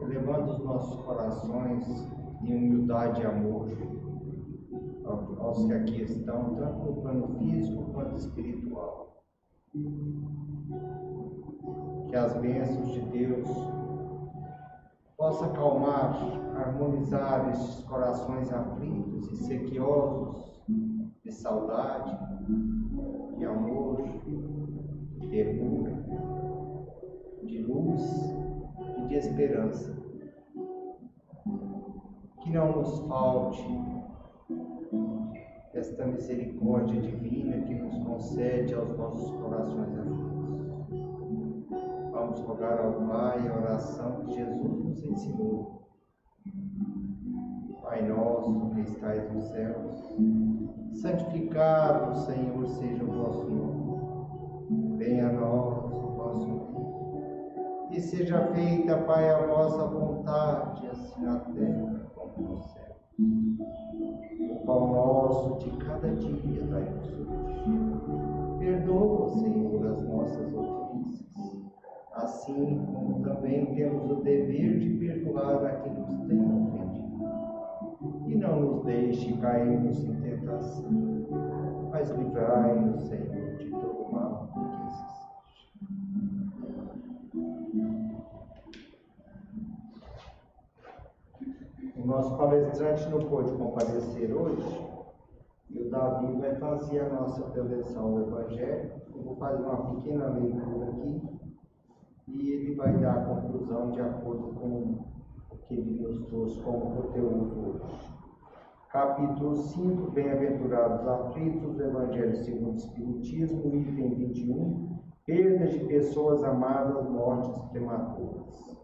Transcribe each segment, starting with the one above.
elevando os nossos corações em humildade e amor aos que aqui estão, tanto no plano físico quanto espiritual. Que as bênçãos de Deus possam acalmar, harmonizar estes corações aflitos e sequiosos de saudade, de amor, de ternura, de luz e de esperança. Que não nos falte esta misericórdia divina que nos concede aos nossos corações aflitos. Vamos rogar ao Pai a oração que Jesus nos ensinou. Pai nosso que estais nos céus, santificado, Senhor, seja o vosso nome. Venha a nós o vosso reino. E seja feita, Pai, a vossa vontade, assim na terra como no céu. O pão nosso de cada dia dai-nos hoje. Perdoa, Senhor, as nossas ofensas, assim como também temos o dever de perdoar a quem nos tem ofendido. E não nos deixe cairmos em tentação, mas livrai-nos, Senhor, de todo mal, que assim seja. O nosso palestrante não pôde comparecer hoje, e o Davi vai fazer a nossa preleção do Evangelho. Eu vou fazer uma pequena leitura aqui, e ele vai dar a conclusão de acordo com o que ele nos trouxe como conteúdo hoje. Capítulo 5, Bem-aventurados aflitos, do Evangelho segundo o Espiritismo, item 21, perda de pessoas amadas, mortes prematuras.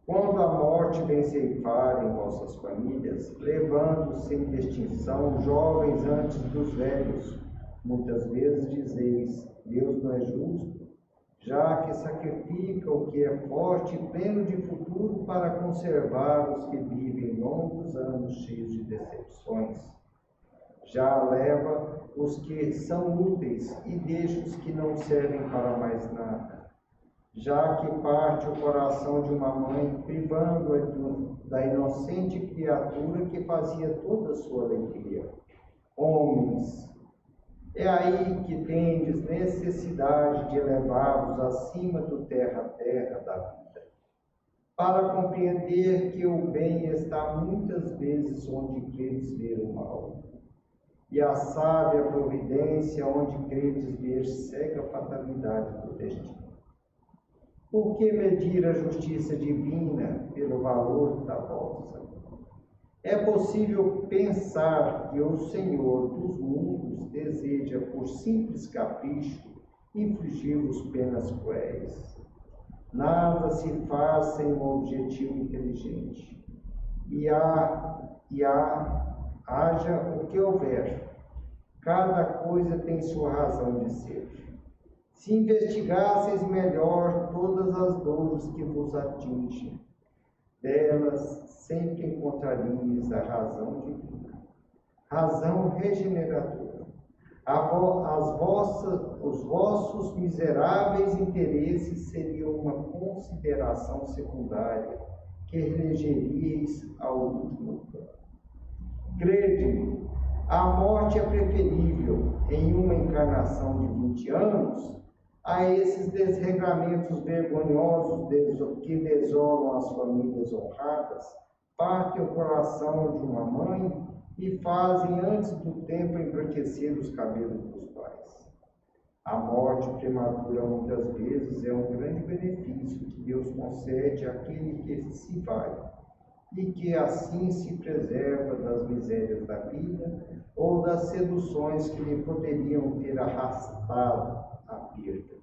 Quando a morte vem ceifar em vossas famílias, levando sem distinção jovens antes dos velhos, muitas vezes dizeis, Deus não é justo, já que sacrifica o que é forte e pleno de futuro para conservar os que vivem longos anos cheios de decepções. Já leva os que são úteis e deixa os que não servem para mais nada. Já que parte o coração de uma mãe, privando-a da inocente criatura que fazia toda a sua alegria. Homens, é aí que tendes necessidade de elevar-vos acima do terra a terra da vida, para compreender que o bem está muitas vezes onde credes ver o mal, e a sábia providência onde credes ver cega fatalidade do destino. Por que medir a justiça divina pelo valor da vossa? É possível pensar que o Senhor dos mundos deseja, por simples capricho, infligir-vos penas cruéis. Nada se faz sem um objetivo inteligente. Haja o que houver. Cada coisa tem sua razão de ser. Se investigasseis melhor todas as dores que vos atingem, delas sempre encontraríeis a razão divina, razão regeneradora. Os vossos miseráveis interesses seriam uma consideração secundária que elegeríeis ao último plano. Crede-me, a morte é preferível em uma encarnação de 20 anos a esses desregramentos vergonhosos que desolam as famílias honradas, partem o coração de uma mãe e fazem antes do tempo embranquecer os cabelos dos pais. A morte prematura muitas vezes é um grande benefício que Deus concede àquele que se vai e que assim se preserva das misérias da vida ou das seduções que lhe poderiam ter arrastado a perda.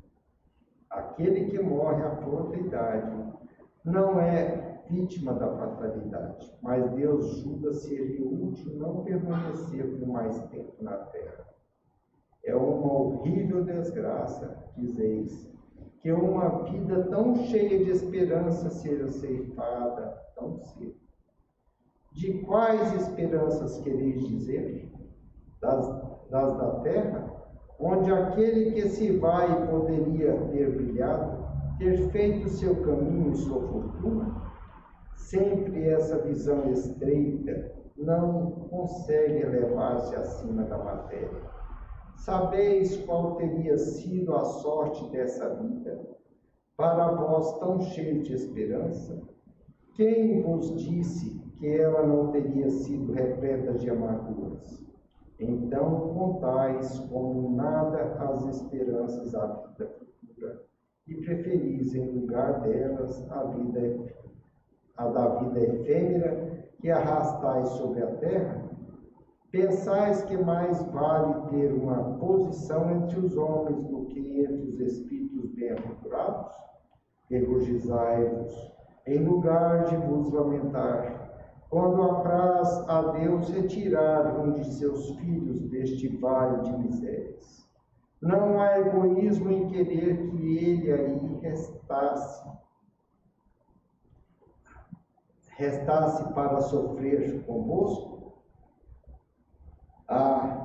Aquele que morre à flor da idade não é vítima da fatalidade, mas Deus julga ser-lhe útil não permanecer por mais tempo na terra. É uma horrível desgraça, dizeis, que uma vida tão cheia de esperança seja ceifada tão cedo. De quais esperanças quereis dizer? Das da terra? Onde aquele que se vai poderia ter brilhado, ter feito seu caminho e sua fortuna? Sempre essa visão estreita não consegue elevar-se acima da matéria. Sabeis qual teria sido a sorte dessa vida, para vós tão cheio de esperança? Quem vos disse que ela não teria sido repleta de amarguras? Então contais como nada as esperanças à vida futura, e preferis em lugar delas a da vida efêmera que arrastais sobre a terra? Pensais que mais vale ter uma posição entre os homens do que entre os espíritos bem-aventurados? Regozijai-vos, em lugar de vos lamentar, quando apraz a Deus retirar um de seus filhos deste vale de misérias. Não há egoísmo em querer que ele aí restasse para sofrer convosco?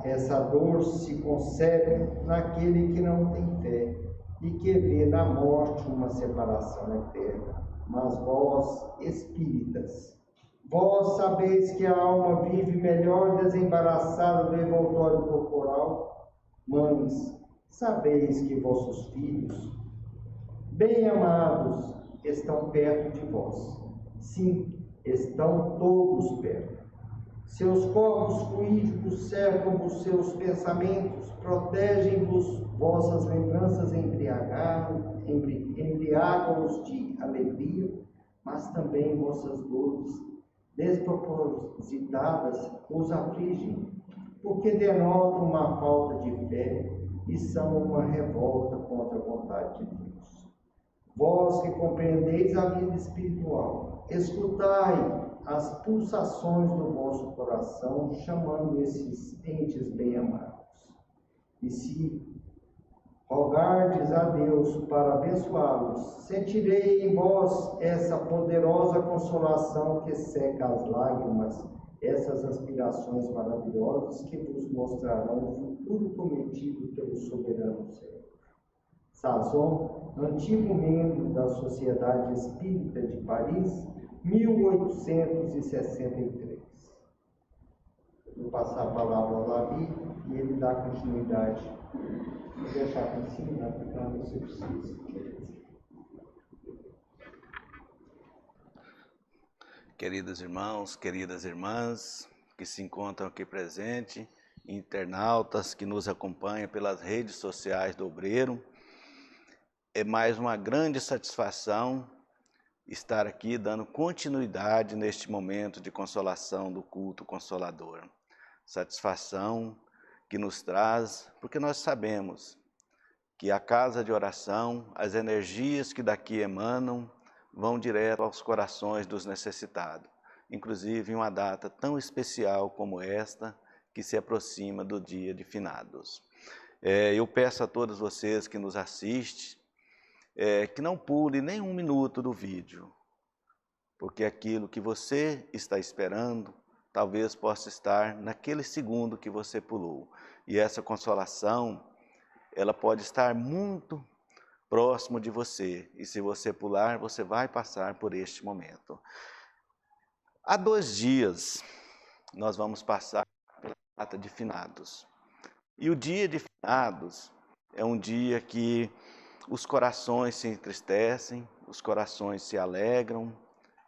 Essa dor se concebe naquele que não tem fé e que vê na morte uma separação eterna. Mas vós, espíritas, vós sabeis que a alma vive melhor desembaraçada do envoltório corporal? Mães, sabeis que vossos filhos, bem amados, estão perto de vós. Sim, estão todos perto. Seus corpos fluídicos cercam-vos seus pensamentos, protegem-vos vossas lembranças, embriagam-os de alegria, mas também vossas dores despropositadas os afligem, porque denotam uma falta de fé e são uma revolta contra a vontade de Deus. Vós que compreendeis a vida espiritual, escutai as pulsações do vosso coração, chamando esses entes bem-amados. E se rogardes a Deus para abençoá-los, sentirei em vós essa poderosa consolação que seca as lágrimas, essas aspirações maravilhosas que vos mostrarão o futuro prometido pelo soberano Senhor. Sazon, antigo membro da Sociedade Espírita de Paris, 1863. Vou passar a palavra ao Lavi e ele dá continuidade. Vou deixar aqui em cima, aplicando o seu precisa. Queridos irmãos, queridas irmãs que se encontram aqui presentes, internautas que nos acompanham pelas redes sociais do Obreiro, é mais uma grande satisfação estar aqui dando continuidade neste momento de consolação do culto consolador. Satisfação que nos traz, porque nós sabemos que a casa de oração, as energias que daqui emanam, vão direto aos corações dos necessitados. Inclusive em uma data tão especial como esta, que se aproxima do dia de finados. Eu peço a todos vocês que nos assistem, que não pule nem um minuto do vídeo, porque aquilo que você está esperando, talvez possa estar naquele segundo que você pulou. E essa consolação, ela pode estar muito próximo de você, e se você pular, você vai passar por este momento. Há 2 dias, nós vamos passar pela data de finados. E o dia de finados é um dia que os corações se entristecem, os corações se alegram.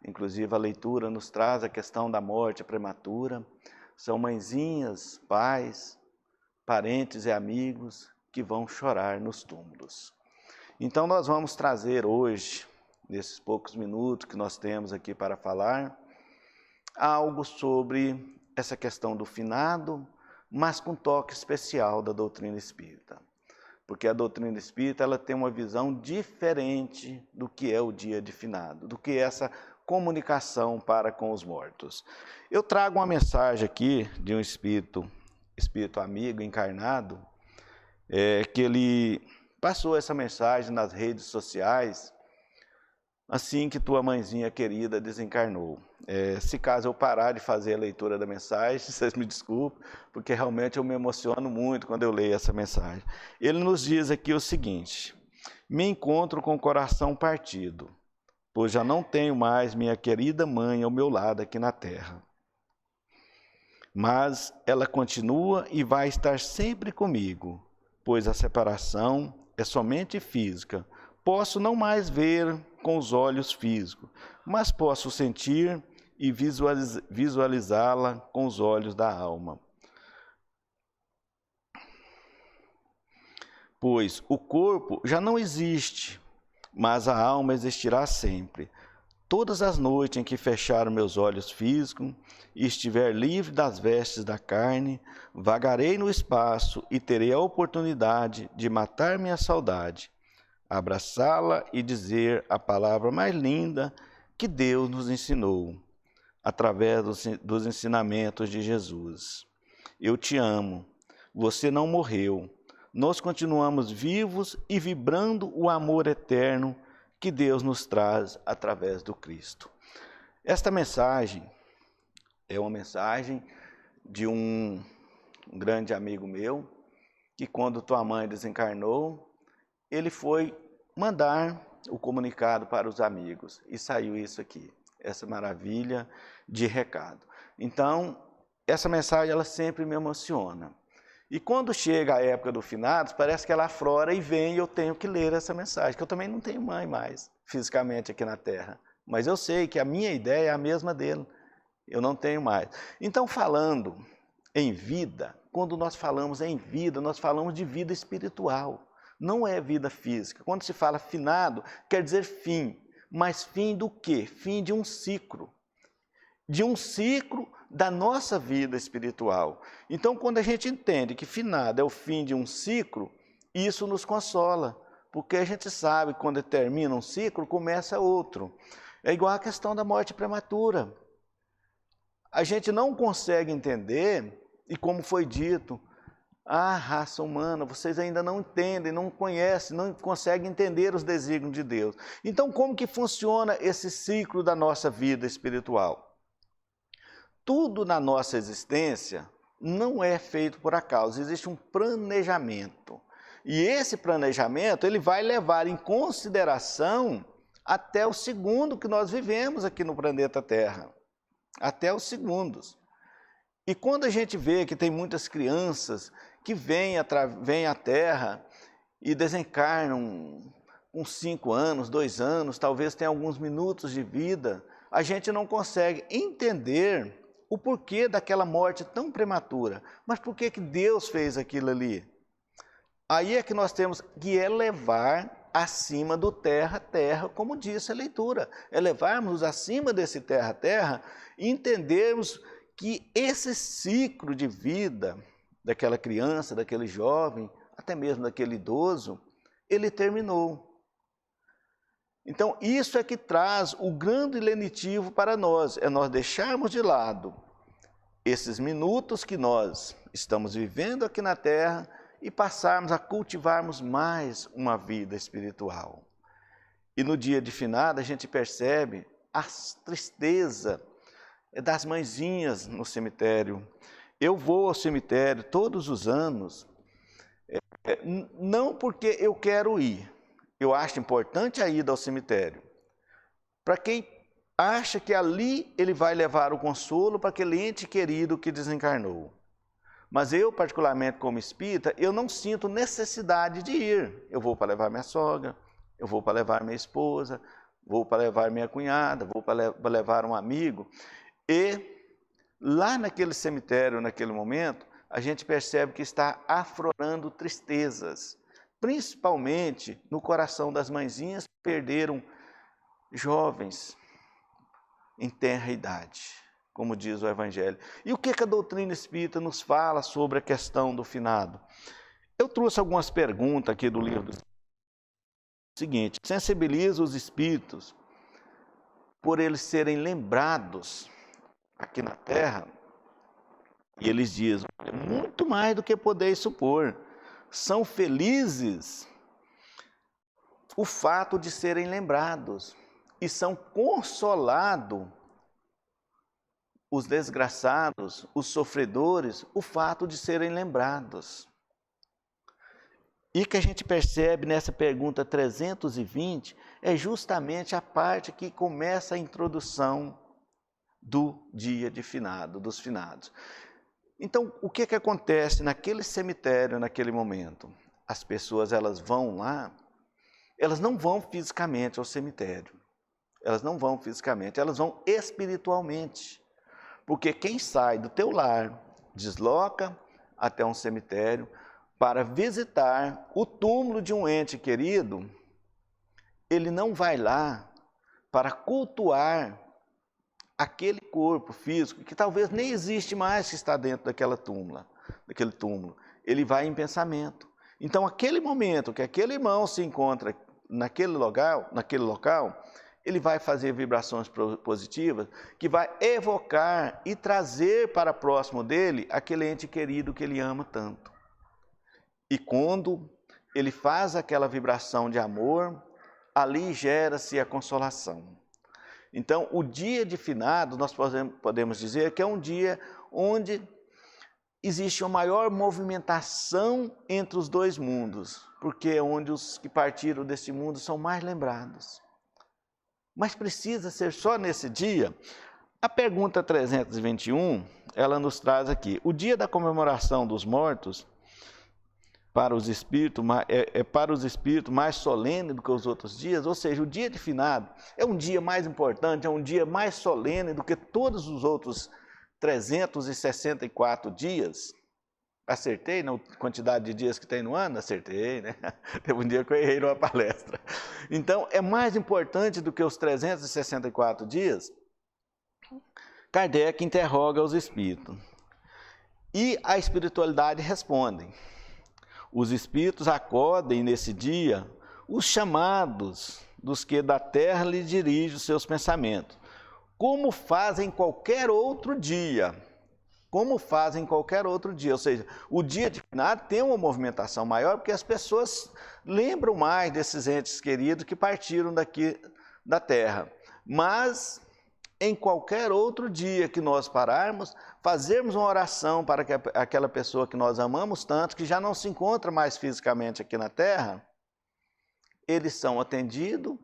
Inclusive a leitura nos traz a questão da morte prematura. São mãezinhas, pais, parentes e amigos que vão chorar nos túmulos. Então nós vamos trazer hoje, nesses poucos minutos que nós temos aqui para falar, algo sobre essa questão do finado, mas com toque especial da doutrina espírita. Porque a doutrina espírita ela tem uma visão diferente do que é o dia de finado, do que é essa comunicação para com os mortos. Eu trago uma mensagem aqui de um espírito amigo, encarnado, que ele passou essa mensagem nas redes sociais, assim que tua mãezinha querida desencarnou. Se caso eu parar de fazer a leitura da mensagem, vocês me desculpem, porque realmente eu me emociono muito quando eu leio essa mensagem. Ele nos diz aqui o seguinte: me encontro com o coração partido, pois já não tenho mais minha querida mãe ao meu lado aqui na terra. Mas ela continua e vai estar sempre comigo, pois a separação é somente física. Posso não mais ver com os olhos físicos, mas posso sentir e visualizá-la com os olhos da alma. Pois o corpo já não existe, mas a alma existirá sempre. Todas as noites em que fechar meus olhos físicos e estiver livre das vestes da carne, vagarei no espaço e terei a oportunidade de matar minha saudade, abraçá-la e dizer a palavra mais linda que Deus nos ensinou, através dos ensinamentos de Jesus. Eu te amo, você não morreu, nós continuamos vivos e vibrando o amor eterno que Deus nos traz através do Cristo. Esta mensagem é uma mensagem de um grande amigo meu, que quando tua mãe desencarnou, ele foi mandar o comunicado para os amigos, e saiu isso aqui, essa maravilha de recado. Então, essa mensagem ela sempre me emociona. E quando chega a época do finados, parece que ela aflora e vem e eu tenho que ler essa mensagem, que eu também não tenho mãe mais, fisicamente aqui na Terra. Mas eu sei que a minha ideia é a mesma dele, eu não tenho mais. Então, falando em vida, quando nós falamos em vida, nós falamos de vida espiritual, não é vida física. Quando se fala finado, quer dizer fim, mas fim do quê? Fim de um ciclo. De um ciclo da nossa vida espiritual. Então, quando a gente entende que finado é o fim de um ciclo, isso nos consola, porque a gente sabe que quando termina um ciclo, começa outro. É igual a questão da morte prematura. A gente não consegue entender, e como foi dito, a raça humana, vocês ainda não entendem, não conhecem, não conseguem entender os desígnios de Deus. Então, como que funciona esse ciclo da nossa vida espiritual? Tudo na nossa existência não é feito por acaso, existe um planejamento. E esse planejamento ele vai levar em consideração até o segundo que nós vivemos aqui no planeta Terra. Até os segundos. E quando a gente vê que tem muitas crianças que vêm à Terra e desencarnam com 5 anos, 2 anos, talvez tenham alguns minutos de vida, a gente não consegue entender o porquê daquela morte tão prematura. Mas por que Deus fez aquilo ali? Aí é que nós temos que elevar acima do terra-terra, como disse a leitura. Elevarmos acima desse terra-terra e entendermos que esse ciclo de vida daquela criança, daquele jovem, até mesmo daquele idoso, ele terminou. Então, isso é que traz o grande lenitivo para nós, é nós deixarmos de lado esses minutos que nós estamos vivendo aqui na Terra e passarmos a cultivarmos mais uma vida espiritual. E no dia de finado a gente percebe a tristeza das mãezinhas no cemitério. Eu vou ao cemitério todos os anos, não porque eu quero ir, eu acho importante a ida ao cemitério. Para quem acha que ali ele vai levar o consolo para aquele ente querido que desencarnou. Mas eu, particularmente como espírita, eu não sinto necessidade de ir. Eu vou para levar minha sogra, eu vou para levar minha esposa, vou para levar minha cunhada, vou para levar um amigo. E lá naquele cemitério, naquele momento, a gente percebe que está aflorando tristezas, principalmente no coração das mãezinhas que perderam jovens em tenra idade, como diz o Evangelho. E o que a doutrina espírita nos fala sobre a questão do finado? Eu trouxe algumas perguntas aqui do livro do seguinte: sensibiliza os espíritos por eles serem lembrados aqui na Terra, e eles dizem, muito mais do que podeis supor, são felizes o fato de serem lembrados, e são consolados os desgraçados, os sofredores, o fato de serem lembrados. E que a gente percebe nessa pergunta 320 é justamente a parte que começa a introdução do dia de finado, dos finados. Então, o que acontece naquele cemitério, naquele momento? As pessoas, elas vão lá, elas não vão fisicamente ao cemitério. Elas não vão fisicamente, elas vão espiritualmente. Porque quem sai do teu lar, desloca até um cemitério para visitar o túmulo de um ente querido, ele não vai lá para cultuar aquele corpo físico que talvez nem existe mais, que está dentro daquele túmulo. Ele vai em pensamento. Então, aquele momento que aquele irmão se encontra naquele local, ele vai fazer vibrações positivas que vai evocar e trazer para próximo dele aquele ente querido que ele ama tanto. E quando ele faz aquela vibração de amor, ali gera-se a consolação. Então, o dia de finados, nós podemos dizer que é um dia onde existe uma maior movimentação entre os dois mundos, porque é onde os que partiram deste mundo são mais lembrados. Mas precisa ser só nesse dia? A pergunta 321, ela nos traz aqui, o dia da comemoração dos mortos, para os espíritos, para os espíritos mais solene do que os outros dias, ou seja, o dia de finado é um dia mais importante, é um dia mais solene do que todos os outros 364 dias. Acertei na quantidade de dias que tem no ano? Acertei, né? Teve um dia que eu errei numa palestra. Então, é mais importante do que os 364 dias? Kardec interroga os espíritos. E a espiritualidade responde. Os espíritos acodem nesse dia os chamados dos que da terra lhe dirigem os seus pensamentos, como fazem qualquer outro dia. Como fazem qualquer outro dia, ou seja, o dia de finado tem uma movimentação maior, porque as pessoas lembram mais desses entes queridos que partiram daqui da terra. Mas, em qualquer outro dia que nós pararmos, fazermos uma oração para que aquela pessoa que nós amamos tanto, que já não se encontra mais fisicamente aqui na terra, eles são atendidos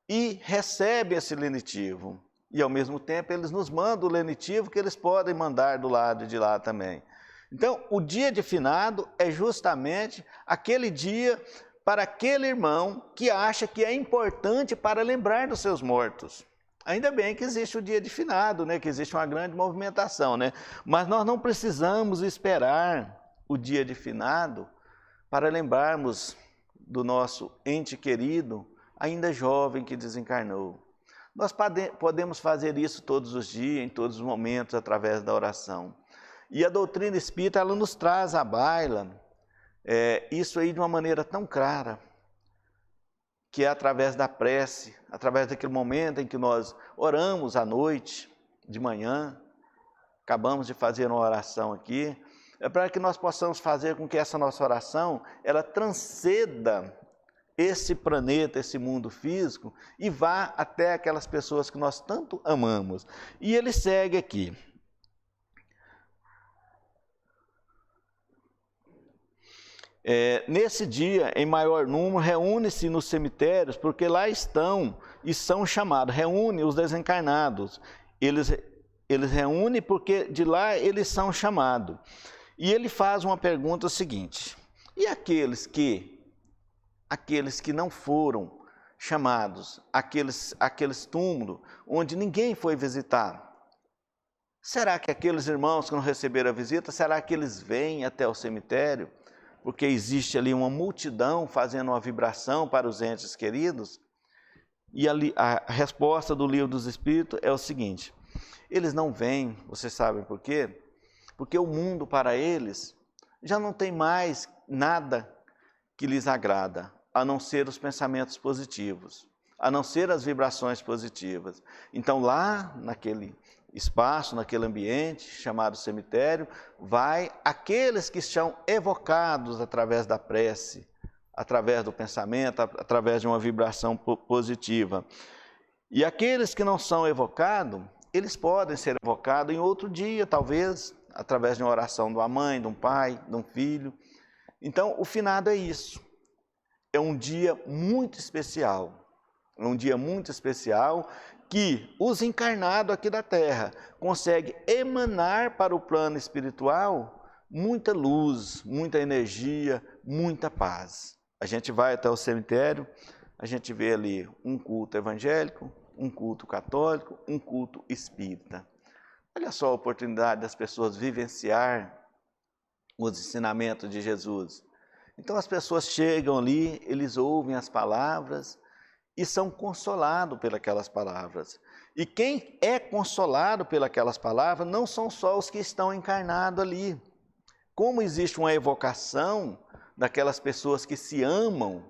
e recebem esse lenitivo. E, ao mesmo tempo, eles nos mandam o lenitivo que eles podem mandar do lado de lá também. Então, o dia de finado é justamente aquele dia para aquele irmão que acha que é importante para lembrar dos seus mortos. Ainda bem que existe o dia de finado, né? Que existe uma grande movimentação, né? Mas nós não precisamos esperar o dia de finado para lembrarmos do nosso ente querido, ainda jovem, que desencarnou. Nós podemos fazer isso todos os dias, em todos os momentos, através da oração. E a doutrina espírita, ela nos traz à baila isso aí de uma maneira tão clara, que é através da prece, através daquele momento em que nós oramos à noite, de manhã, acabamos de fazer uma oração aqui, é para que nós possamos fazer com que essa nossa oração, ela transcenda esse planeta, esse mundo físico, e vá até aquelas pessoas que nós tanto amamos. E ele segue aqui. Nesse dia, em maior número, reúne-se nos cemitérios, porque lá estão e são chamados, reúne os desencarnados. Eles reúnem porque de lá eles são chamados. E ele faz uma pergunta seguinte, e aqueles que não foram chamados, aqueles túmulos onde ninguém foi visitar, será que aqueles irmãos que não receberam a visita, será que eles vêm até o cemitério? Porque existe ali uma multidão fazendo uma vibração para os entes queridos? E ali, a resposta do Livro dos Espíritos é o seguinte, eles não vêm, vocês sabem por quê? Porque o mundo para eles já não tem mais nada que lhes agrada, a não ser os pensamentos positivos, a não ser as vibrações positivas. Então lá, naquele espaço, naquele ambiente chamado cemitério, vai aqueles que são evocados através da prece, através do pensamento, através de uma vibração positiva. E aqueles que não são evocados, eles podem ser evocados em outro dia, talvez, através de uma oração de uma mãe, de um pai, de um filho. Então, o finado é isso. é um dia muito especial. É um dia muito especial que os encarnados aqui da Terra conseguem emanar para o plano espiritual muita luz, muita energia, muita paz. A gente vai até o cemitério, a gente vê ali um culto evangélico, um culto católico, um culto espírita. Olha só a oportunidade das pessoas vivenciar os ensinamentos de Jesus. Então as pessoas chegam ali, eles ouvem as palavras e são consolados pelas palavras. E quem é consolado pelas palavras não são só os que estão encarnados ali. Como existe uma evocação daquelas pessoas que se amam,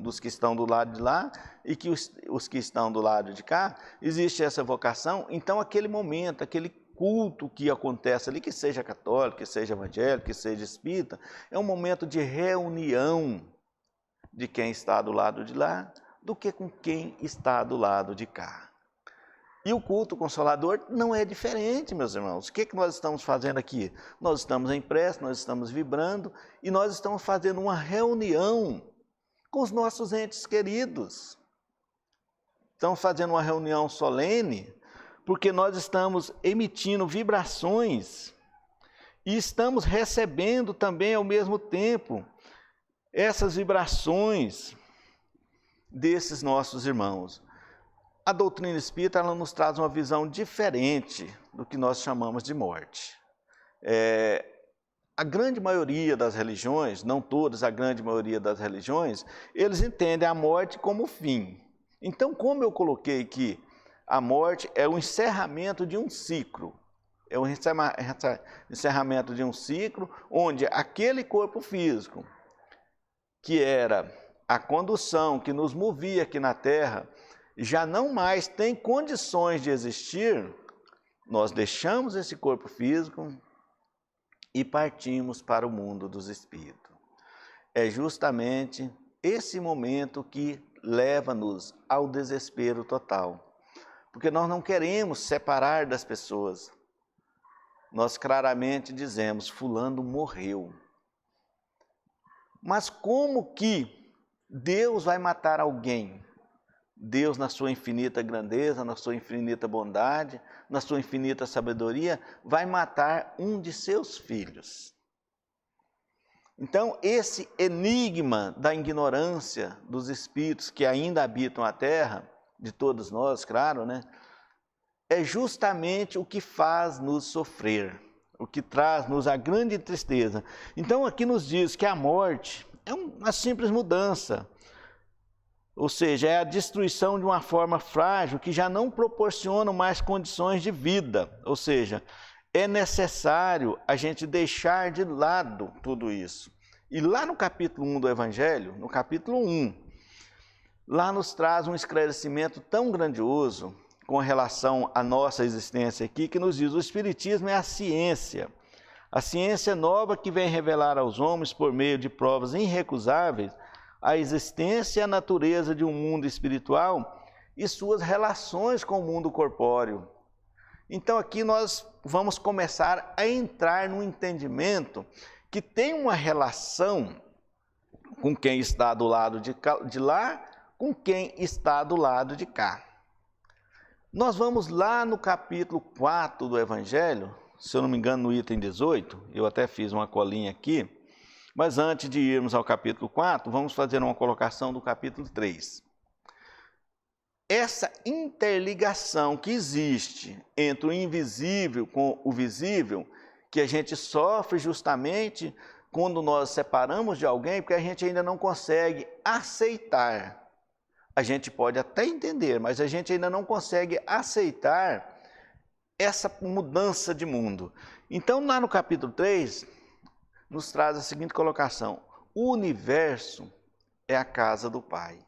dos que estão do lado de lá e que os que estão do lado de cá, existe essa evocação. Então aquele momento, aquele culto que acontece ali, que seja católico, que seja evangélico, que seja espírita, é um momento de reunião de quem está do lado de lá, do que com quem está do lado de cá. E o culto consolador não é diferente, meus irmãos. O que nós estamos fazendo aqui? Nós estamos em prece, nós estamos vibrando e nós estamos fazendo uma reunião com os nossos entes queridos. Estamos fazendo uma reunião solene porque nós estamos emitindo vibrações e estamos recebendo também ao mesmo tempo essas vibrações desses nossos irmãos. A doutrina espírita ela nos traz uma visão diferente do que nós chamamos de morte. A grande maioria das religiões, não todas, a grande maioria das religiões, eles entendem a morte como fim. Então, como eu coloquei que a morte é o encerramento de um ciclo, é o encerramento de um ciclo onde aquele corpo físico, que era a condução que nos movia aqui na Terra, já não mais tem condições de existir, nós deixamos esse corpo físico e partimos para o mundo dos espíritos. É justamente esse momento que leva-nos ao desespero total, porque nós não queremos separar das pessoas. Nós claramente dizemos, fulano morreu. Mas como que Deus vai matar alguém? Deus, na sua infinita grandeza, na sua infinita bondade, na sua infinita sabedoria, vai matar um de seus filhos. Então, esse enigma da ignorância dos espíritos que ainda habitam a Terra, de todos nós, claro, né? É justamente o que faz nos sofrer, o que traz-nos a grande tristeza. Então, aqui nos diz que a morte é uma simples mudança. Ou seja, é a destruição de uma forma frágil que já não proporciona mais condições de vida. Ou seja, é necessário a gente deixar de lado tudo isso. E lá no capítulo 1 do Evangelho, no capítulo 1, lá nos traz um esclarecimento tão grandioso com relação à nossa existência aqui, que nos diz: o Espiritismo é a ciência nova que vem revelar aos homens, por meio de provas irrecusáveis, a existência e a natureza de um mundo espiritual e suas relações com o mundo corpóreo. Então aqui nós vamos começar a entrar no entendimento que tem uma relação com quem está do lado de lá, com quem está do lado de cá. Nós vamos lá no capítulo 4 do Evangelho, se eu não me engano no item 18, eu até fiz uma colinha aqui, mas antes de irmos ao capítulo 4, vamos fazer uma colocação do capítulo 3. Essa interligação que existe entre o invisível com o visível, que a gente sofre justamente quando nós separamos de alguém, porque a gente ainda não consegue aceitar. A gente pode até entender, mas a gente ainda não consegue aceitar essa mudança de mundo. Então, lá no capítulo 3, nos traz a seguinte colocação: o universo é a casa do Pai.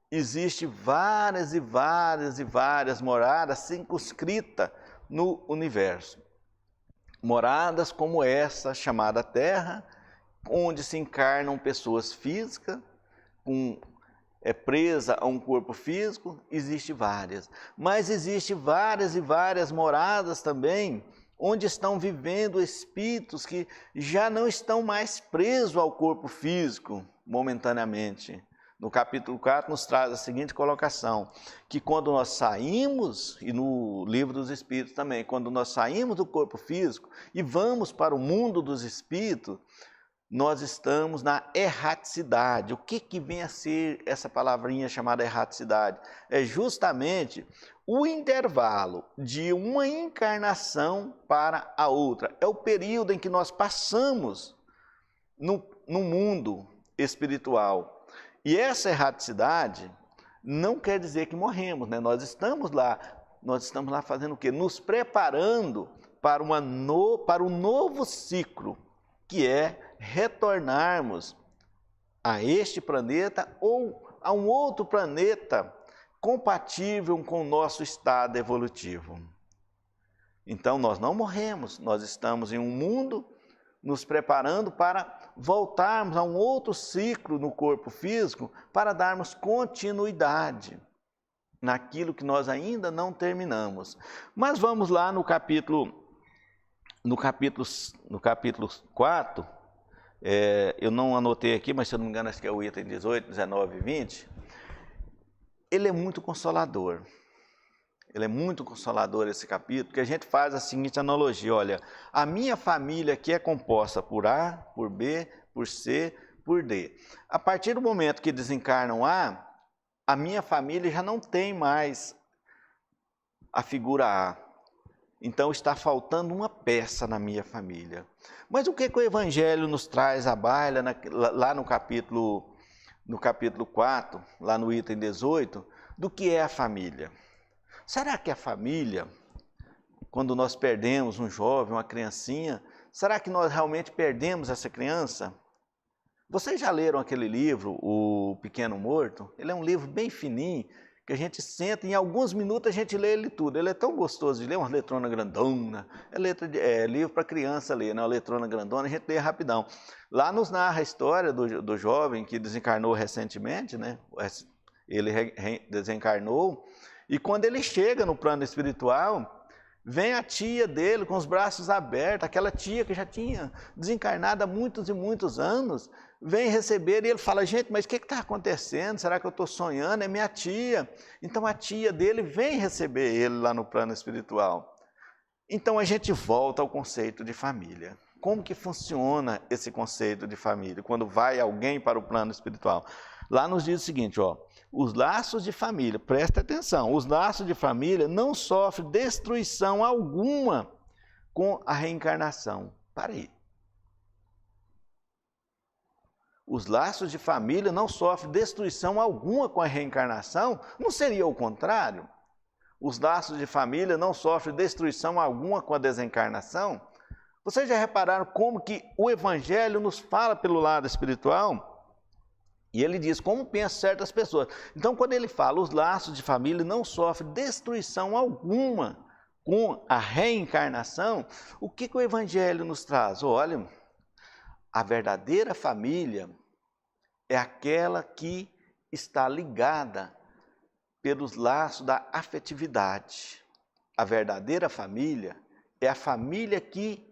Existem várias e várias e várias moradas circunscritas no universo. Moradas como essa, chamada Terra, onde se encarnam pessoas físicas, presa a um corpo físico, existe várias. Mas existe várias e várias moradas também, onde estão vivendo espíritos que já não estão mais presos ao corpo físico, momentaneamente. No capítulo 4 nos traz a seguinte colocação, que quando nós saímos, e no livro dos Espíritos também, quando nós saímos do corpo físico e vamos para o mundo dos Espíritos, nós estamos na erraticidade. O que vem a ser essa palavrinha chamada erraticidade? É justamente o intervalo de uma encarnação para a outra. É o período em que nós passamos no mundo espiritual. E essa erraticidade não quer dizer que morremos, né? Nós estamos lá fazendo o quê? Nos preparando para um novo ciclo, que é retornarmos a este planeta ou a um outro planeta compatível com o nosso estado evolutivo. Então nós não morremos, nós estamos em um mundo nos preparando para voltarmos a um outro ciclo no corpo físico para darmos continuidade naquilo que nós ainda não terminamos. Mas vamos lá no capítulo 4, eu não anotei aqui, mas se eu não me engano acho que é o item 18, 19 e 20, ele é muito consolador. Ele é muito consolador esse capítulo, porque a gente faz a seguinte analogia, olha, a minha família aqui é composta por A, por B, por C, por D. A partir do momento que desencarnam a minha família já não tem mais a figura A. Então está faltando uma peça na minha família. Mas o que o Evangelho nos traz à baila lá no capítulo 4, lá no item 18, do que é a família? Será que a família, quando nós perdemos um jovem, uma criancinha, será que nós realmente perdemos essa criança? Vocês já leram aquele livro, O Pequeno Morto? Ele é um livro bem fininho, que a gente senta e em alguns minutos a gente lê ele tudo. Ele é tão gostoso de ler, uma letrona grandona, é livro para criança ler, né? Uma letrona grandona, a gente lê rapidão. Lá nos narra a história do jovem que desencarnou recentemente, né? Ele desencarnou, e quando ele chega no plano espiritual, vem a tia dele com os braços abertos, aquela tia que já tinha desencarnado há muitos e muitos anos, vem receber e ele fala, gente, mas o que está acontecendo? Será que eu estou sonhando? É minha tia. Então a tia dele vem receber ele lá no plano espiritual. Então a gente volta ao conceito de família. Como que funciona esse conceito de família, quando vai alguém para o plano espiritual? Lá nos diz o seguinte, ó, os laços de família, presta atenção, os laços de família não sofrem destruição alguma com a reencarnação. Para aí. Os laços de família não sofrem destruição alguma com a reencarnação? Não seria o contrário? Os laços de família não sofrem destruição alguma com a desencarnação? Vocês já repararam como que o Evangelho nos fala pelo lado espiritual? E ele diz como pensam certas pessoas. Então, quando ele fala, os laços de família não sofrem destruição alguma com a reencarnação, o que o Evangelho nos traz? Olha, a verdadeira família é aquela que está ligada pelos laços da afetividade. A verdadeira família é a família que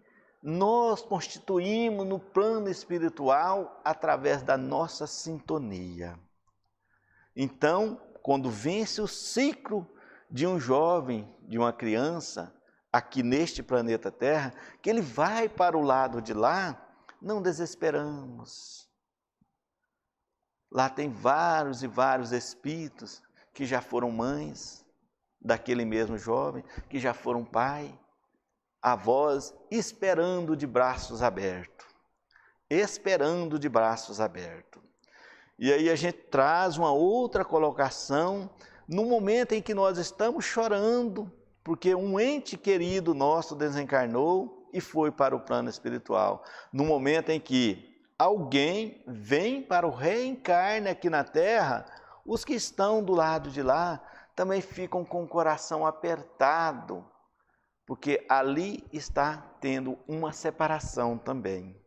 nós constituímos no plano espiritual através da nossa sintonia. Então, quando vence o ciclo de um jovem, de uma criança, aqui neste planeta Terra, que ele vai para o lado de lá, não desesperamos. Lá tem vários e vários espíritos que já foram mães daquele mesmo jovem, que já foram pai, avós, esperando de braços abertos. Esperando de braços abertos. E aí a gente traz uma outra colocação, no momento em que nós estamos chorando, porque um ente querido nosso desencarnou e foi para o plano espiritual. No momento em que alguém vem para o reencarne aqui na Terra, os que estão do lado de lá também ficam com o coração apertado, porque ali está tendo uma separação também.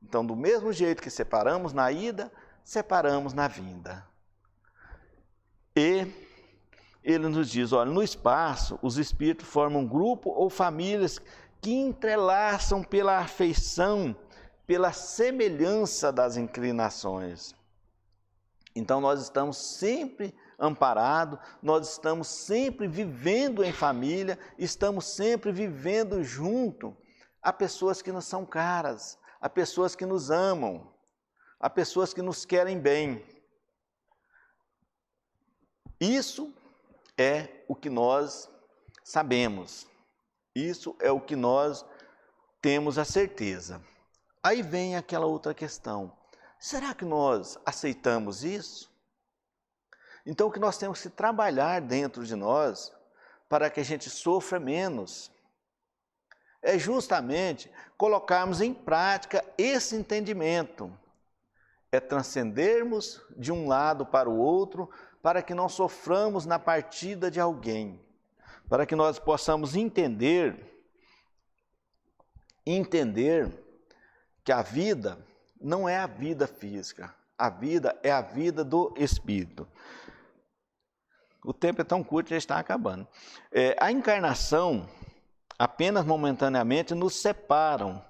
Então, do mesmo jeito que separamos na ida, separamos na vinda. E ele nos diz, olha, no espaço, os espíritos formam um grupo ou famílias que entrelaçam pela afeição, pela semelhança das inclinações. Então nós estamos sempre amparados, nós estamos sempre vivendo em família, estamos sempre vivendo junto a pessoas que nos são caras, a pessoas que nos amam, a pessoas que nos querem bem. Isso é o que nós sabemos, isso é o que nós temos a certeza. Aí vem aquela outra questão, será que nós aceitamos isso? Então o que nós temos que trabalhar dentro de nós, para que a gente sofra menos, é justamente colocarmos em prática esse entendimento, é transcendermos de um lado para o outro, para que não soframos na partida de alguém, para que nós possamos entender que a vida não é a vida física, a vida é a vida do Espírito. O tempo é tão curto, já está acabando. A encarnação, apenas momentaneamente, nos separam.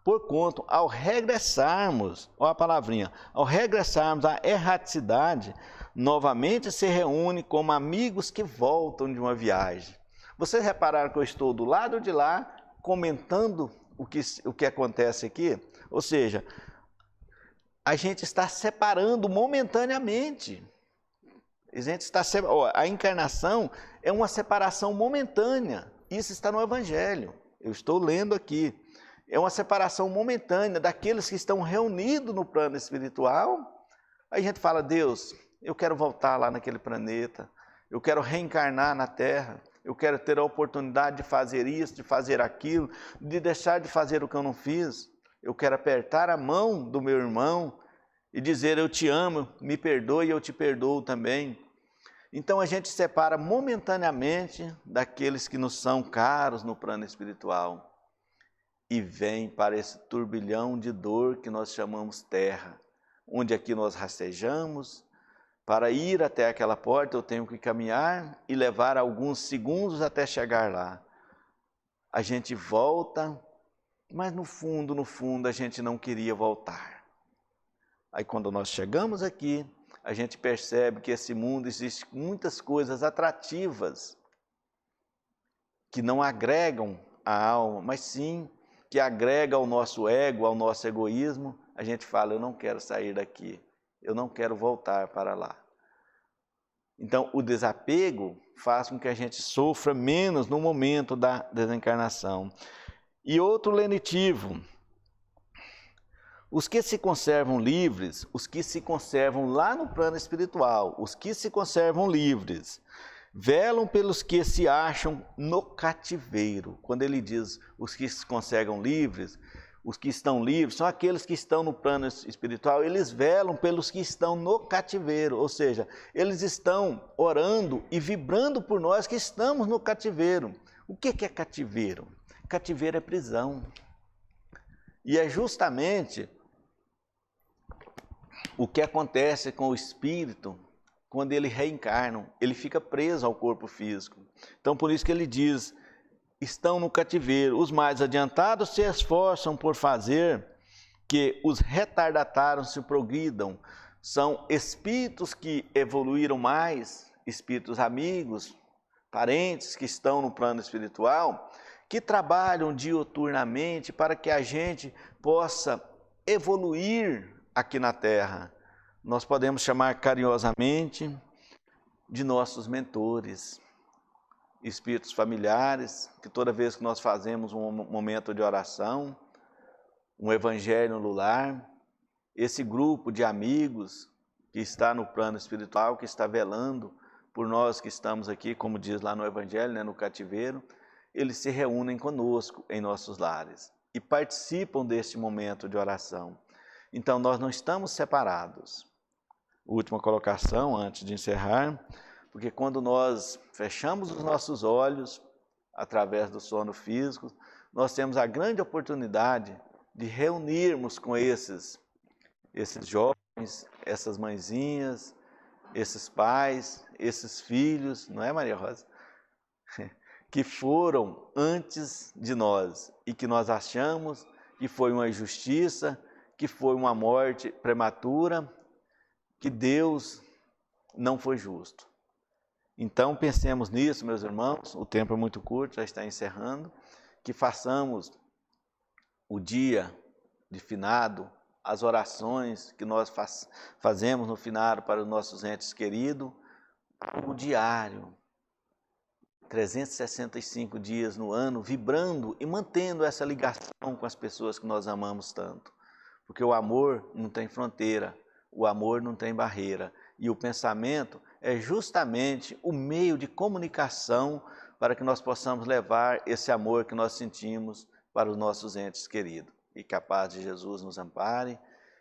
Porquanto, ao regressarmos, olha a palavrinha, ao regressarmos à erraticidade, novamente se reúne como amigos que voltam de uma viagem. Vocês repararam que eu estou do lado de lá, comentando o que acontece aqui? Ou seja, a gente está separando momentaneamente. A encarnação é uma separação momentânea. Isso está no Evangelho. Eu estou lendo aqui. É uma separação momentânea daqueles que estão reunidos no plano espiritual. Aí a gente fala, Deus, eu quero voltar lá naquele planeta. Eu quero reencarnar na Terra. Eu quero ter a oportunidade de fazer isso, de fazer aquilo, de deixar de fazer o que eu não fiz. Eu quero apertar a mão do meu irmão e dizer, eu te amo, me perdoe e eu te perdoo também. Então a gente separa momentaneamente daqueles que nos são caros no plano espiritual e vem para esse turbilhão de dor que nós chamamos terra, onde aqui nós rastejamos. Para ir até aquela porta eu tenho que caminhar e levar alguns segundos até chegar lá. A gente volta, mas no fundo a gente não queria voltar. Aí quando nós chegamos aqui, a gente percebe que esse mundo existe muitas coisas atrativas que não agregam a alma, mas sim que agrega ao nosso ego, ao nosso egoísmo. A gente fala, eu não quero sair daqui, eu não quero voltar para lá. Então o desapego faz com que a gente sofra menos no momento da desencarnação. E outro lenitivo, os que se conservam livres, os que se conservam lá no plano espiritual, os que se conservam livres, velam pelos que se acham no cativeiro. Quando ele diz os que se conservam livres, os que estão livres, são aqueles que estão no plano espiritual, eles velam pelos que estão no cativeiro, ou seja, eles estão orando e vibrando por nós que estamos no cativeiro. O que é cativeiro? Cativeiro é prisão. E é justamente o que acontece com o espírito quando ele reencarna, ele fica preso ao corpo físico. Então por isso que ele diz, estão no cativeiro, os mais adiantados se esforçam por fazer que os retardatários se progridam. São espíritos que evoluíram mais, espíritos amigos, parentes que estão no plano espiritual, que trabalham diuturnamente para que a gente possa evoluir aqui na Terra. Nós podemos chamar carinhosamente de nossos mentores, espíritos familiares, que toda vez que nós fazemos um momento de oração, um evangelho no lar, esse grupo de amigos que está no plano espiritual, que está velando por nós que estamos aqui, como diz lá no evangelho, né, no cativeiro, eles se reúnem conosco em nossos lares e participam deste momento de oração. Então nós não estamos separados. Última colocação antes de encerrar, porque quando nós fechamos os nossos olhos através do sono físico, nós temos a grande oportunidade de reunirmos com esses jovens, essas mãezinhas, esses pais, esses filhos, não é, Maria Rosa? Que foram antes de nós e que nós achamos que foi uma injustiça, que foi uma morte prematura, que Deus não foi justo. Então pensemos nisso, meus irmãos, o tempo é muito curto, já está encerrando, que façamos o dia de finado, as orações que nós fazemos no finado para os nossos entes queridos, o diário, 365 dias no ano, vibrando e mantendo essa ligação com as pessoas que nós amamos tanto. Porque o amor não tem fronteira, o amor não tem barreira. E o pensamento é justamente o meio de comunicação para que nós possamos levar esse amor que nós sentimos para os nossos entes queridos. E que a paz de Jesus nos ampare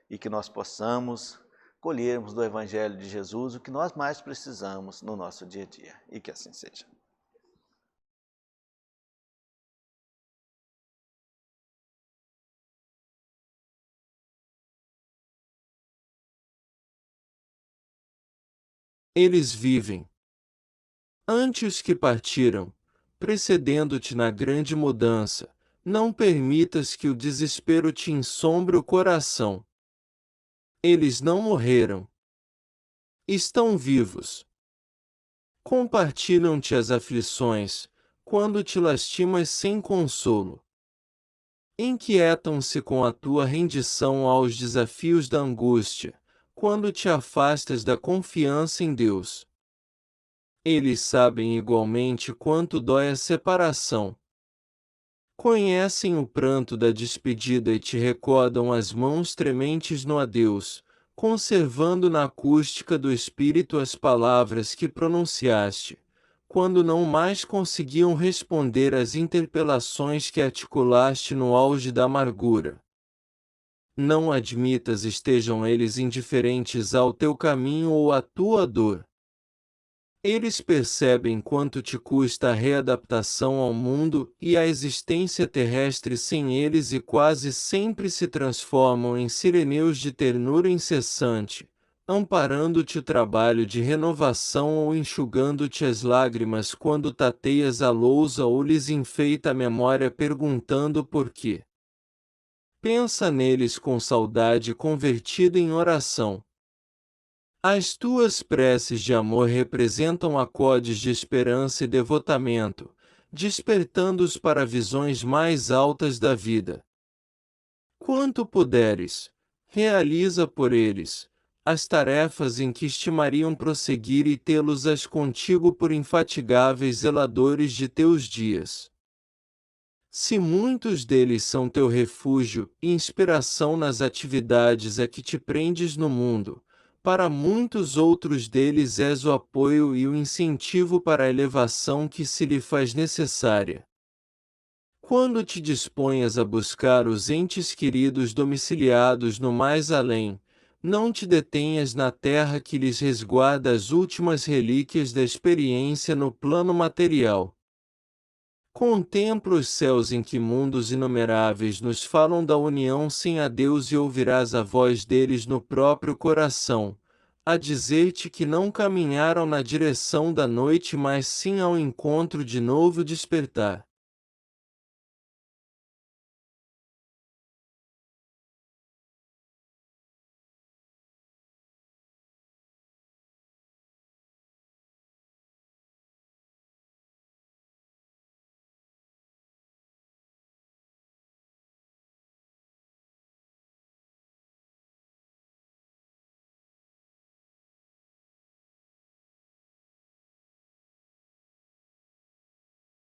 e que nós possamos colhermos do Evangelho de Jesus o que nós mais precisamos no nosso dia a dia. E que assim seja. Eles vivem. Antes que partiram, precedendo-te na grande mudança, não permitas que o desespero te ensombre o coração. Eles não morreram. Estão vivos. Compartilham-te as aflições, quando te lastimas sem consolo. Inquietam-se com a tua rendição aos desafios da angústia, quando te afastas da confiança em Deus. Eles sabem igualmente quanto dói a separação. Conhecem o pranto da despedida e te recordam as mãos trementes no adeus, conservando na acústica do espírito as palavras que pronunciaste, quando não mais conseguiam responder às interpelações que articulaste no auge da amargura. Não admitas estejam eles indiferentes ao teu caminho ou à tua dor. Eles percebem quanto te custa a readaptação ao mundo e a existência terrestre sem eles e quase sempre se transformam em sireneus de ternura incessante, amparando-te o trabalho de renovação ou enxugando-te as lágrimas quando tateias a lousa ou lhes enfeita a memória perguntando por quê. Pensa neles com saudade convertida em oração. As tuas preces de amor representam acordes de esperança e devotamento, despertando-os para visões mais altas da vida. Quanto puderes, realiza por eles as tarefas em que estimariam prosseguir e tê-los-ás contigo por infatigáveis zeladores de teus dias. Se muitos deles são teu refúgio e inspiração nas atividades a que te prendes no mundo, para muitos outros deles és o apoio e o incentivo para a elevação que se lhe faz necessária. Quando te disponhas a buscar os entes queridos domiciliados no mais além, não te detenhas na terra que lhes resguarda as últimas relíquias da experiência no plano material. Contempla os céus em que mundos inumeráveis nos falam da união sem a Deus e ouvirás a voz deles no próprio coração, a dizer-te que não caminharam na direção da noite mas sim ao encontro de novo despertar.